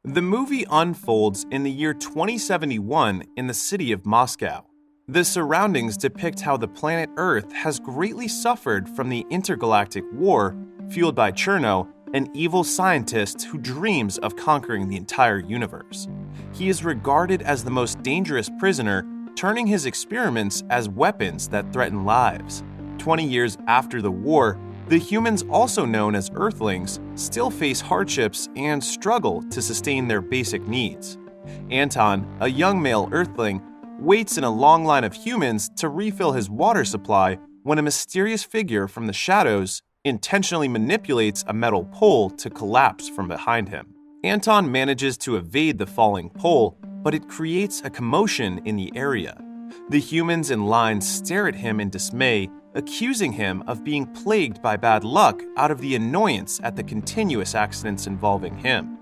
The movie unfolds in the year 2071 in the city of Moscow. The surroundings depict how the planet Earth has greatly suffered from the intergalactic war fueled by Cherno, an evil scientist who dreams of conquering the entire universe. He is regarded as the most dangerous prisoner, turning his experiments as weapons that threaten lives. 20 years after the war, the humans, also known as Earthlings, still face hardships and struggle to sustain their basic needs. Anton, a young male Earthling, waits in a long line of humans to refill his water supply when a mysterious figure from the shadows intentionally manipulates a metal pole to collapse from behind him. Anton manages to evade the falling pole, but it creates a commotion in the area. The humans in line stare at him in dismay, accusing him of being plagued by bad luck out of the annoyance at the continuous accidents involving him.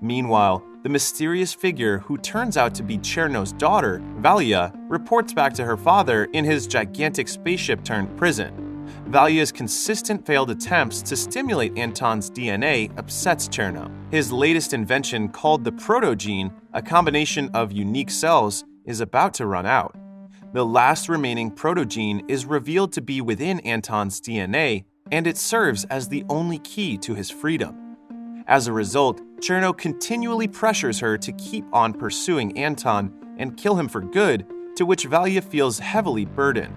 Meanwhile, the mysterious figure who turns out to be Cherno's daughter, Valia, reports back to her father in his gigantic spaceship-turned-prison. Valia's consistent failed attempts to stimulate Anton's DNA upsets Cherno. His latest invention, called the protogene, a combination of unique cells, is about to run out. The last remaining protogene is revealed to be within Anton's DNA, and it serves as the only key to his freedom. As a result, Cherno continually pressures her to keep on pursuing Anton and kill him for good, to which Valia feels heavily burdened.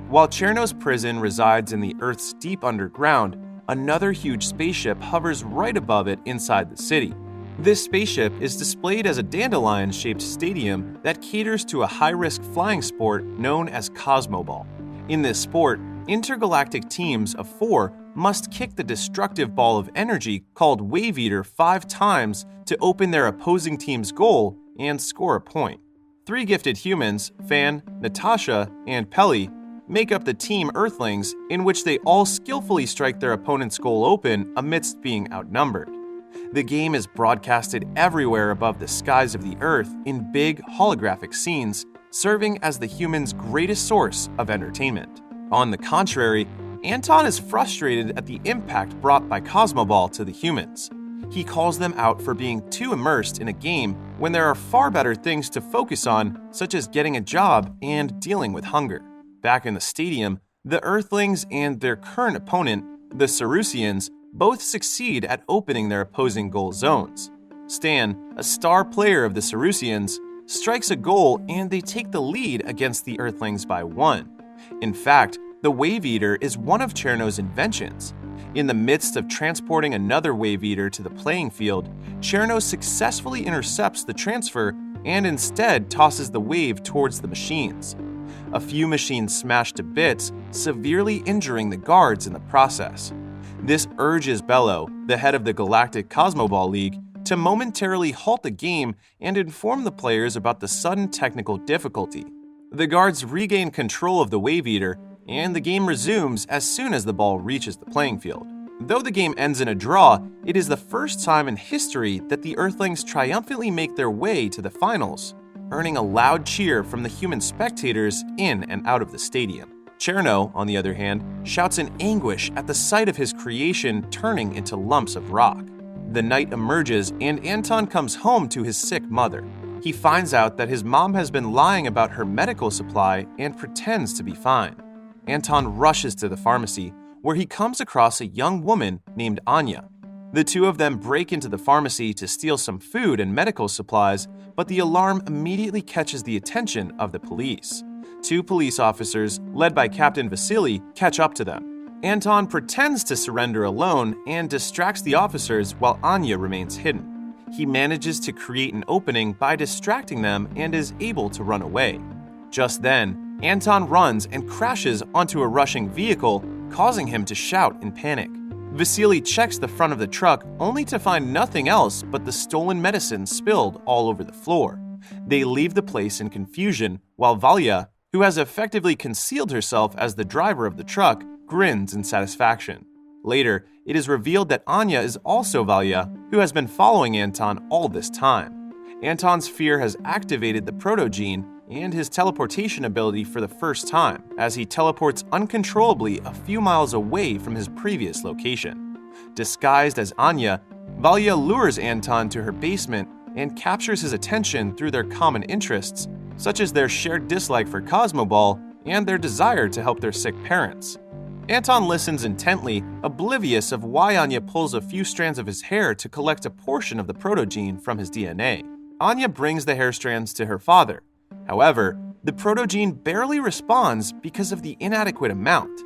While Cherno's prison resides in the Earth's deep underground, another huge spaceship hovers right above it inside the city. This spaceship is displayed as a dandelion-shaped stadium that caters to a high-risk flying sport known as Cosmoball. In this sport, intergalactic teams of 4 must kick the destructive ball of energy called Wave Eater 5 times to open their opposing team's goal and score a point. 3 gifted humans, Fan, Natasha, and Pelly, make up the Team Earthlings, in which they all skillfully strike their opponent's goal open amidst being outnumbered. The game is broadcasted everywhere above the skies of the Earth in big holographic scenes, serving as the humans' greatest source of entertainment. On the contrary, Anton is frustrated at the impact brought by Cosmoball to the humans. He calls them out for being too immersed in a game when there are far better things to focus on, such as getting a job and dealing with hunger. Back in the stadium, the Earthlings and their current opponent, the Ferocious, both succeed at opening their opposing goal zones. Stan, a star player of the Ferocious, strikes a goal and they take the lead against the Earthlings by 1. In fact, the Wave Eater is one of Cherno's inventions. In the midst of transporting another Wave Eater to the playing field, Cherno successfully intercepts the transfer and instead tosses the wave towards the machines. A few machines smash to bits, severely injuring the guards in the process. This urges Bello, the head of the Galactic Cosmoball League, to momentarily halt the game and inform the players about the sudden technical difficulty. The guards regain control of the Wave Eater, and the game resumes as soon as the ball reaches the playing field. Though the game ends in a draw, it is the first time in history that the Earthlings triumphantly make their way to the finals, earning a loud cheer from the human spectators in and out of the stadium. Cherno, on the other hand, shouts in anguish at the sight of his creation turning into lumps of rock. The night emerges and Anton comes home to his sick mother. He finds out that his mom has been lying about her medical supply and pretends to be fine. Anton rushes to the pharmacy, where he comes across a young woman named Anya. The two of them break into the pharmacy to steal some food and medical supplies, but the alarm immediately catches the attention of the police. 2 police officers, led by Captain Vasily, catch up to them. Anton pretends to surrender alone and distracts the officers while Anya remains hidden. He manages to create an opening by distracting them and is able to run away. Just then, Anton runs and crashes onto a rushing vehicle, causing him to shout in panic. Vasily checks the front of the truck only to find nothing else but the stolen medicine spilled all over the floor. They leave the place in confusion, while Valia, who has effectively concealed herself as the driver of the truck, grins in satisfaction. Later, it is revealed that Anya is also Valia, who has been following Anton all this time. Anton's fear has activated the protogene and his teleportation ability for the first time, as he teleports uncontrollably a few miles away from his previous location. Disguised as Anya, Valia lures Anton to her basement and captures his attention through their common interests, such as their shared dislike for Cosmoball and their desire to help their sick parents. Anton listens intently, oblivious of why Anya pulls a few strands of his hair to collect a portion of the protogene from his DNA. Anya brings the hair strands to her father. However, the protogene barely responds because of the inadequate amount.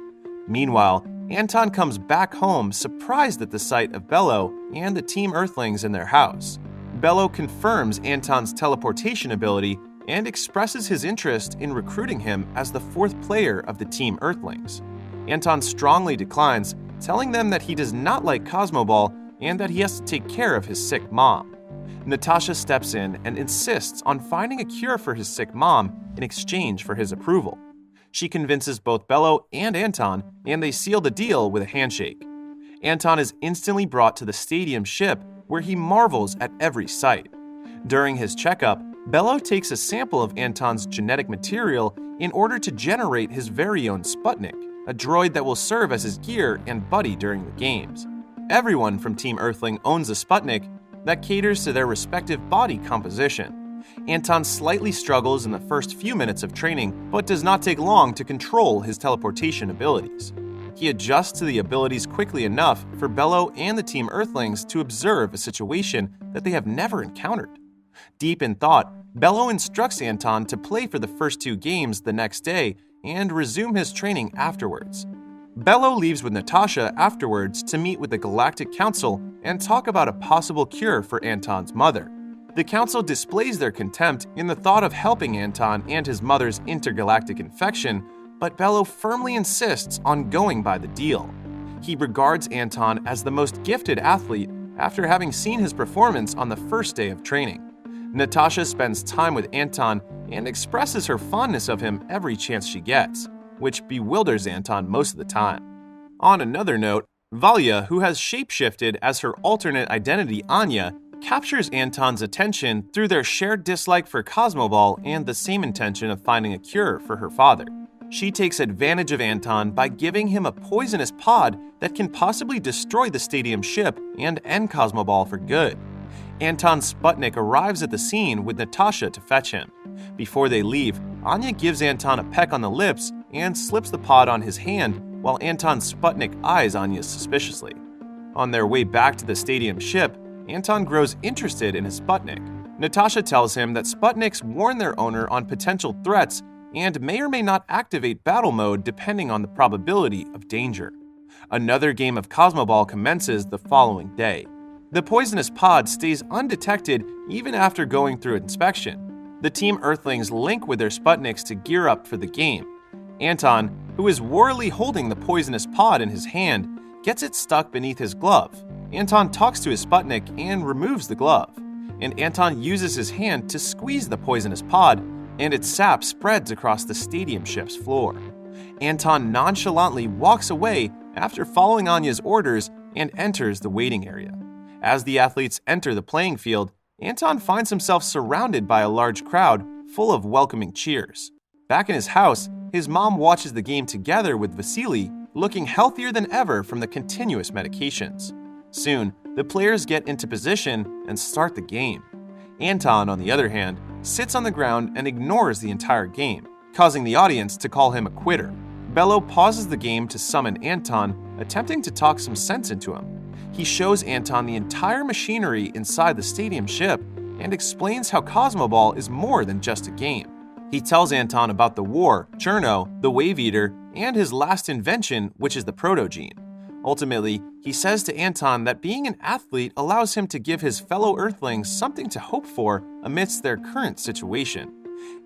Meanwhile, Anton comes back home surprised at the sight of Bello and the Team Earthlings in their house. Bello confirms Anton's teleportation ability and expresses his interest in recruiting him as the fourth player of the Team Earthlings. Anton strongly declines, telling them that he does not like Cosmoball and that he has to take care of his sick mom. Natasha steps in and insists on finding a cure for his sick mom in exchange for his approval. She convinces both Bello and Anton, and they seal the deal with a handshake. Anton is instantly brought to the stadium ship, where he marvels at every sight. During his checkup, Bello takes a sample of Anton's genetic material in order to generate his very own Sputnik, a droid that will serve as his gear and buddy during the games. Everyone from Team Earthling owns a Sputnik that caters to their respective body composition. Anton slightly struggles in the first few minutes of training, but does not take long to control his teleportation abilities. He adjusts to the abilities quickly enough for Bello and the Team Earthlings to observe a situation that they have never encountered. Deep in thought, Bello instructs Anton to play for the first 2 games the next day and resume his training afterwards. Bello leaves with Natasha afterwards to meet with the Galactic Council and talk about a possible cure for Anton's mother. The Council displays their contempt in the thought of helping Anton and his mother's intergalactic infection, but Bello firmly insists on going by the deal. He regards Anton as the most gifted athlete after having seen his performance on the first day of training. Natasha spends time with Anton and expresses her fondness of him every chance she gets, which bewilders Anton most of the time. On another note, Valya, who has shapeshifted as her alternate identity Anya, captures Anton's attention through their shared dislike for Cosmoball and the same intention of finding a cure for her father. She takes advantage of Anton by giving him a poisonous pod that can possibly destroy the stadium ship and end Cosmoball for good. Anton's Sputnik arrives at the scene with Natasha to fetch him. Before they leave, Anya gives Anton a peck on the lips and slips the pod on his hand while Anton's Sputnik eyes Anya suspiciously. On their way back to the stadium ship, Anton grows interested in his Sputnik. Natasha tells him that Sputniks warn their owner on potential threats and may or may not activate battle mode depending on the probability of danger. Another game of Cosmoball commences the following day. The poisonous pod stays undetected even after going through inspection. The Team Earthlings link with their Sputniks to gear up for the game. Anton, who is warily holding the poisonous pod in his hand, gets it stuck beneath his glove. Anton talks to his Sputnik and removes the glove, and Anton uses his hand to squeeze the poisonous pod, and its sap spreads across the stadium ship's floor. Anton nonchalantly walks away after following Anya's orders and enters the waiting area. As the athletes enter the playing field, Anton finds himself surrounded by a large crowd full of welcoming cheers. Back in his house, his mom watches the game together with Vasily, looking healthier than ever from the continuous medications. Soon, the players get into position and start the game. Anton, on the other hand, sits on the ground and ignores the entire game, causing the audience to call him a quitter. Bello pauses the game to summon Anton, attempting to talk some sense into him. He shows Anton the entire machinery inside the stadium ship and explains how Cosmoball is more than just a game. He tells Anton about the war, Cherno, the Wave Eater, and his last invention, which is the protogene. Ultimately, he says to Anton that being an athlete allows him to give his fellow Earthlings something to hope for amidst their current situation.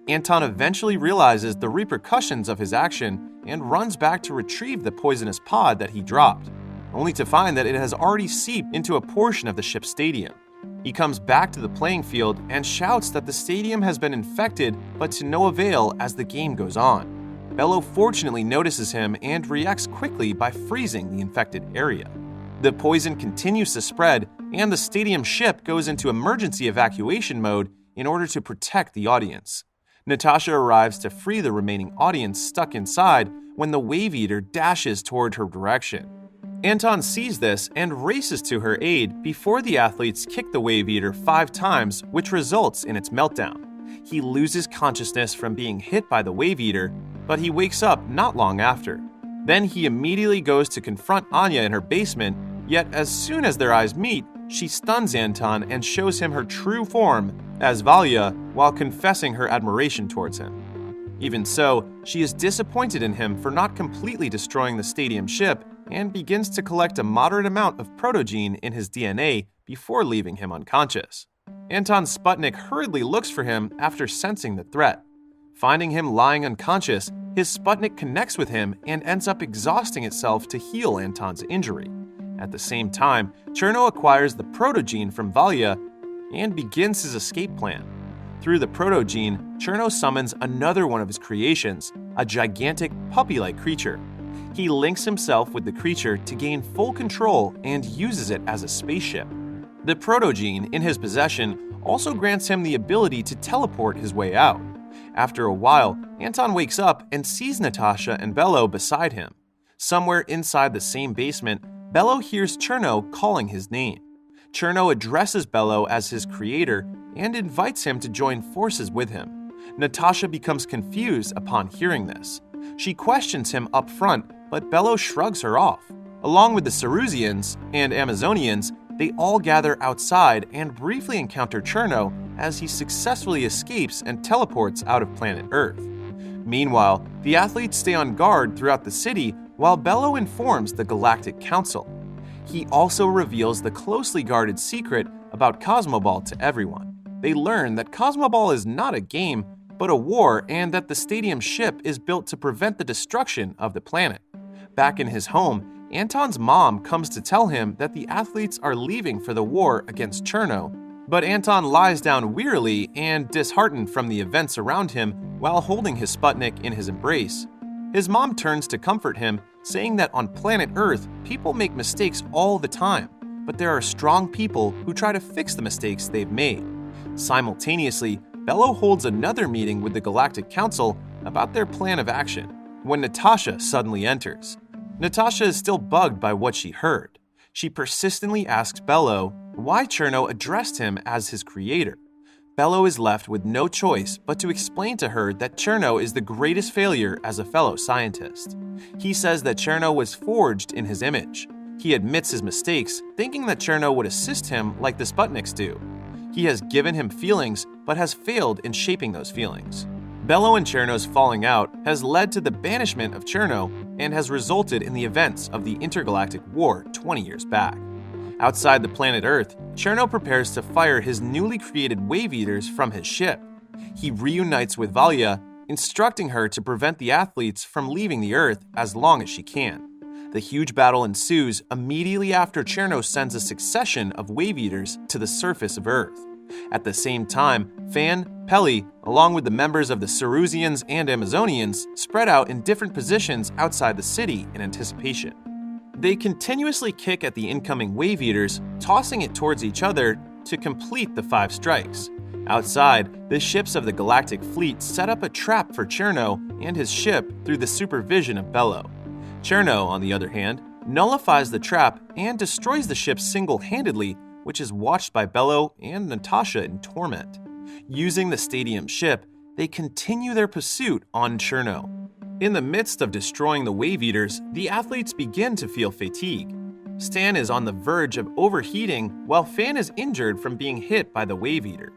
Anton eventually realizes the repercussions of his action and runs back to retrieve the poisonous pod that he dropped, only to find that it has already seeped into a portion of the ship's stadium. He comes back to the playing field and shouts that the stadium has been infected, but to no avail as the game goes on. Bello fortunately notices him and reacts quickly by freezing the infected area. The poison continues to spread, and the stadium ship goes into emergency evacuation mode in order to protect the audience. Natasha arrives to free the remaining audience stuck inside when the Wave Eater dashes toward her direction. Anton sees this and races to her aid before the athletes kick the Wave Eater 5 times, which results in its meltdown. He loses consciousness from being hit by the Wave Eater, but he wakes up not long after. Then he immediately goes to confront Anya in her basement, yet as soon as their eyes meet, she stuns Anton and shows him her true form as Valia while confessing her admiration towards him. Even so, she is disappointed in him for not completely destroying the stadium ship and begins to collect a moderate amount of protogene in his DNA before leaving him unconscious. Anton Sputnik hurriedly looks for him after sensing the threat. Finding him lying unconscious, his Sputnik connects with him and ends up exhausting itself to heal Anton's injury. At the same time, Cherno acquires the protogene from Valia and begins his escape plan. Through the protogene, Cherno summons another one of his creations, a gigantic puppy-like creature. He links himself with the creature to gain full control and uses it as a spaceship. The protogene in his possession also grants him the ability to teleport his way out. After a while, Anton wakes up and sees Natasha and Bello beside him. Somewhere inside the same basement, Bello hears Cherno calling his name. Cherno addresses Bello as his creator and invites him to join forces with him. Natasha becomes confused upon hearing this. She questions him up front, but Bello shrugs her off. Along with the Cerusians and Amazonians, they all gather outside and briefly encounter Cherno as he successfully escapes and teleports out of planet Earth. Meanwhile, the athletes stay on guard throughout the city while Bello informs the Galactic Council. He also reveals the closely guarded secret about Cosmoball to everyone. They learn that Cosmoball is not a game, but a war, and that the stadium ship is built to prevent the destruction of the planet. Back in his home, Anton's mom comes to tell him that the athletes are leaving for the war against Cherno, but Anton lies down wearily and disheartened from the events around him while holding his Sputnik in his embrace. His mom turns to comfort him, saying that on planet Earth, people make mistakes all the time, but there are strong people who try to fix the mistakes they've made. Simultaneously, Bello holds another meeting with the Galactic Council about their plan of action, when Natasha suddenly enters. Natasha is still bugged by what she heard. She persistently asks Bello why Cherno addressed him as his creator. Bello is left with no choice but to explain to her that Cherno is the greatest failure as a fellow scientist. He says that Cherno was forged in his image. He admits his mistakes, thinking that Cherno would assist him like the Sputniks do. He has given him feelings, but has failed in shaping those feelings. Bello and Cherno's falling out has led to the banishment of Cherno and has resulted in the events of the Intergalactic War 20 years back. Outside the planet Earth, Cherno prepares to fire his newly created Wave Eaters from his ship. He reunites with Valia, instructing her to prevent the athletes from leaving the Earth as long as she can. The huge battle ensues immediately after Cherno sends a succession of Wave Eaters to the surface of Earth. At the same time, Fan, Peli, along with the members of the Cerusians and Amazonians, spread out in different positions outside the city in anticipation. They continuously kick at the incoming Wave Eaters, tossing it towards each other to complete the 5 strikes. Outside, the ships of the Galactic Fleet set up a trap for Cherno and his ship through the supervision of Bello. Cherno, on the other hand, nullifies the trap and destroys the ship single-handedly, which is watched by Bello and Natasha in torment. Using the stadium ship, they continue their pursuit on Cherno. In the midst of destroying the Wave Eaters, the athletes begin to feel fatigue. Stan is on the verge of overheating while Fan is injured from being hit by the Wave Eater.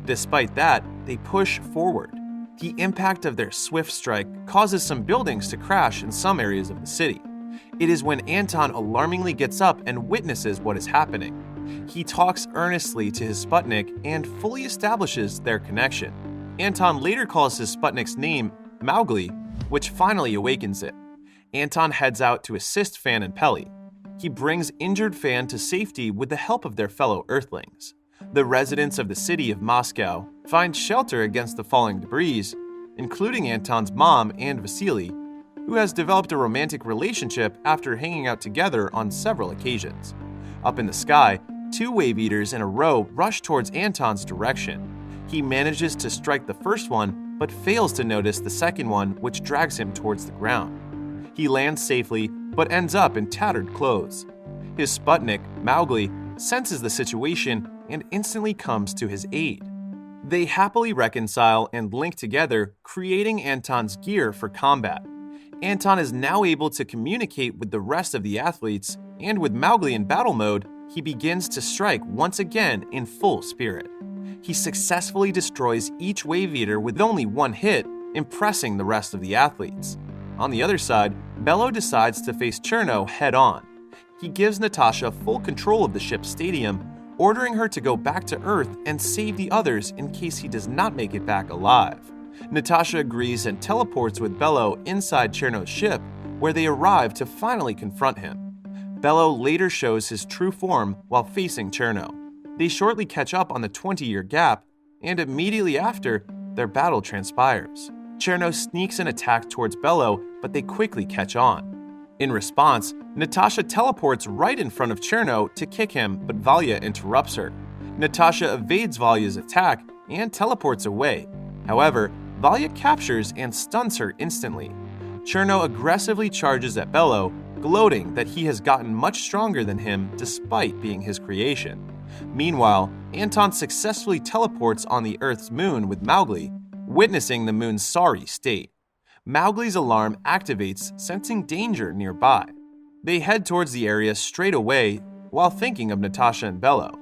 Despite that, they push forward. The impact of their swift strike causes some buildings to crash in some areas of the city. It is when Anton alarmingly gets up and witnesses what is happening. He talks earnestly to his Sputnik and fully establishes their connection. Anton later calls his Sputnik's name Mowgli, which finally awakens it. Anton heads out to assist Fan and Peli. He brings injured Fan to safety with the help of their fellow Earthlings. The residents of the city of Moscow find shelter against the falling debris, including Anton's mom and Vasily, who has developed a romantic relationship after hanging out together on several occasions. Up in the sky, 2 Wave Eaters in a row rush towards Anton's direction. He manages to strike the first one, but fails to notice the second one, which drags him towards the ground. He lands safely, but ends up in tattered clothes. His Sputnik, Mowgli, senses the situation and instantly comes to his aid. They happily reconcile and link together, creating Anton's gear for combat. Anton is now able to communicate with the rest of the athletes, and with Mowgli in battle mode, he begins to strike once again in full spirit. He successfully destroys each Wave Eater with only one hit, impressing the rest of the athletes. On the other side, Bello decides to face Cherno head-on. He gives Natasha full control of the ship's stadium, ordering her to go back to Earth and save the others in case he does not make it back alive. Natasha agrees and teleports with Bello inside Cherno's ship, where they arrive to finally confront him. Bello later shows his true form while facing Cherno. They shortly catch up on the 20-year gap, and immediately after, their battle transpires. Cherno sneaks an attack towards Bello, but they quickly catch on. In response, Natasha teleports right in front of Cherno to kick him, but Valya interrupts her. Natasha evades Valya's attack and teleports away. However, Valya captures and stuns her instantly. Cherno aggressively charges at Bello, gloating that he has gotten much stronger than him despite being his creation. Meanwhile, Anton successfully teleports on the Earth's moon with Mowgli, witnessing the moon's sorry state. Mowgli's alarm activates, sensing danger nearby. They head towards the area straight away while thinking of Natasha and Bello.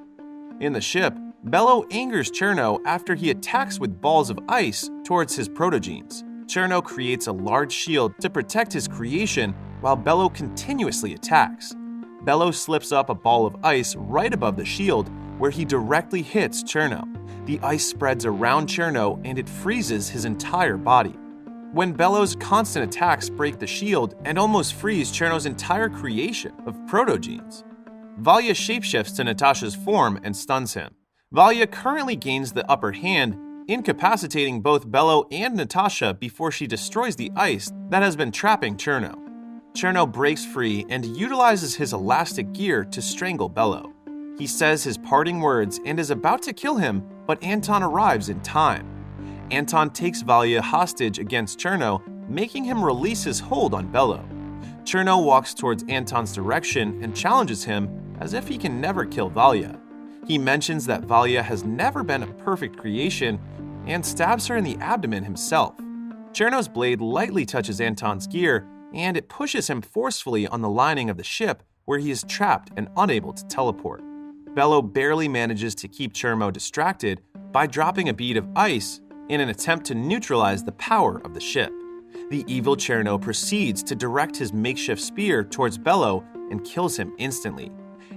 In the ship, Bello angers Cherno after he attacks with balls of ice towards his protogenes. Cherno creates a large shield to protect his creation while Bello continuously attacks. Bello slips up a ball of ice right above the shield where he directly hits Cherno. The ice spreads around Cherno and it freezes his entire body. When Bello's constant attacks break the shield and almost freeze Cherno's entire creation of protogenes, Valya shapeshifts to Natasha's form and stuns him. Valya currently gains the upper hand, incapacitating both Bello and Natasha before she destroys the ice that has been trapping Cherno. Cherno breaks free and utilizes his elastic gear to strangle Bello. He says his parting words and is about to kill him, but Anton arrives in time. Anton takes Valya hostage against Cherno, making him release his hold on Bello. Cherno walks towards Anton's direction and challenges him as if he can never kill Valya. He mentions that Valya has never been a perfect creation and stabs her in the abdomen himself. Cherno's blade lightly touches Anton's gear, and it pushes him forcefully on the lining of the ship where he is trapped and unable to teleport. Bello barely manages to keep Cherno distracted by dropping a bead of ice in an attempt to neutralize the power of the ship. The evil Cherno proceeds to direct his makeshift spear towards Bello and kills him instantly.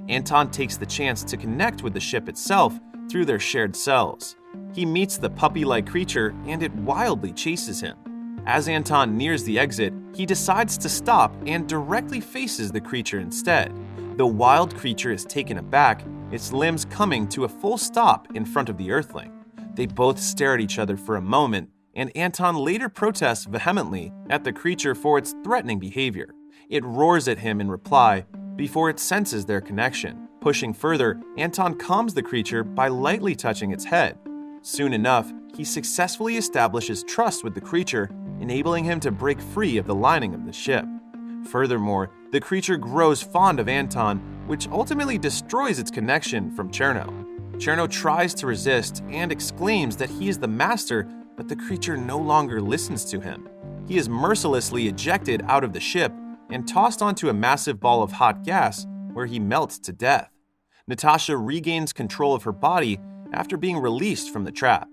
Anton takes the chance to connect with the ship itself through their shared cells. He meets the puppy-like creature and it wildly chases him. As Anton nears the exit, he decides to stop and directly faces the creature instead. The wild creature is taken aback, its limbs coming to a full stop in front of the Earthling. They both stare at each other for a moment, and Anton later protests vehemently at the creature for its threatening behavior. It roars at him in reply before it senses their connection. Pushing further, Anton calms the creature by lightly touching its head. Soon enough, he successfully establishes trust with the creature, enabling him to break free of the lining of the ship. Furthermore, the creature grows fond of Anton, which ultimately destroys its connection from Cherno. Cherno tries to resist and exclaims that he is the master, but the creature no longer listens to him. He is mercilessly ejected out of the ship and tossed onto a massive ball of hot gas where he melts to death. Natasha regains control of her body after being released from the trap.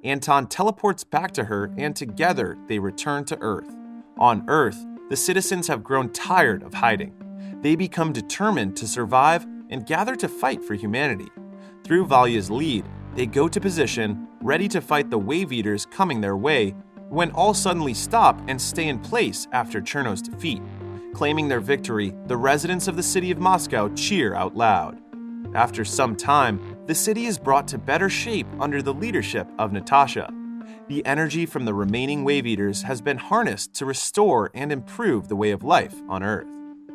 Anton teleports back to her and together they return to Earth. On Earth, the citizens have grown tired of hiding. They become determined to survive and gather to fight for humanity. Through Valya's lead, they go to position, ready to fight the Wave Eaters coming their way, when all suddenly stop and stay in place after Cherno's defeat. Claiming their victory, the residents of the city of Moscow cheer out loud. After some time, the city is brought to better shape under the leadership of Natasha. The energy from the remaining Wave Eaters has been harnessed to restore and improve the way of life on Earth.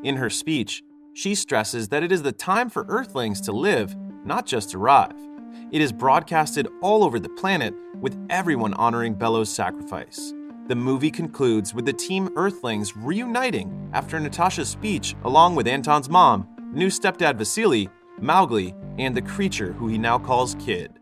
In her speech, she stresses that it is the time for Earthlings to live, not just arrive. It is broadcasted all over the planet, with everyone honoring Bello's sacrifice. The movie concludes with the Team Earthlings reuniting after Natasha's speech along with Anton's mom, new stepdad Vasily, Mowgli, and the creature who he now calls Kid.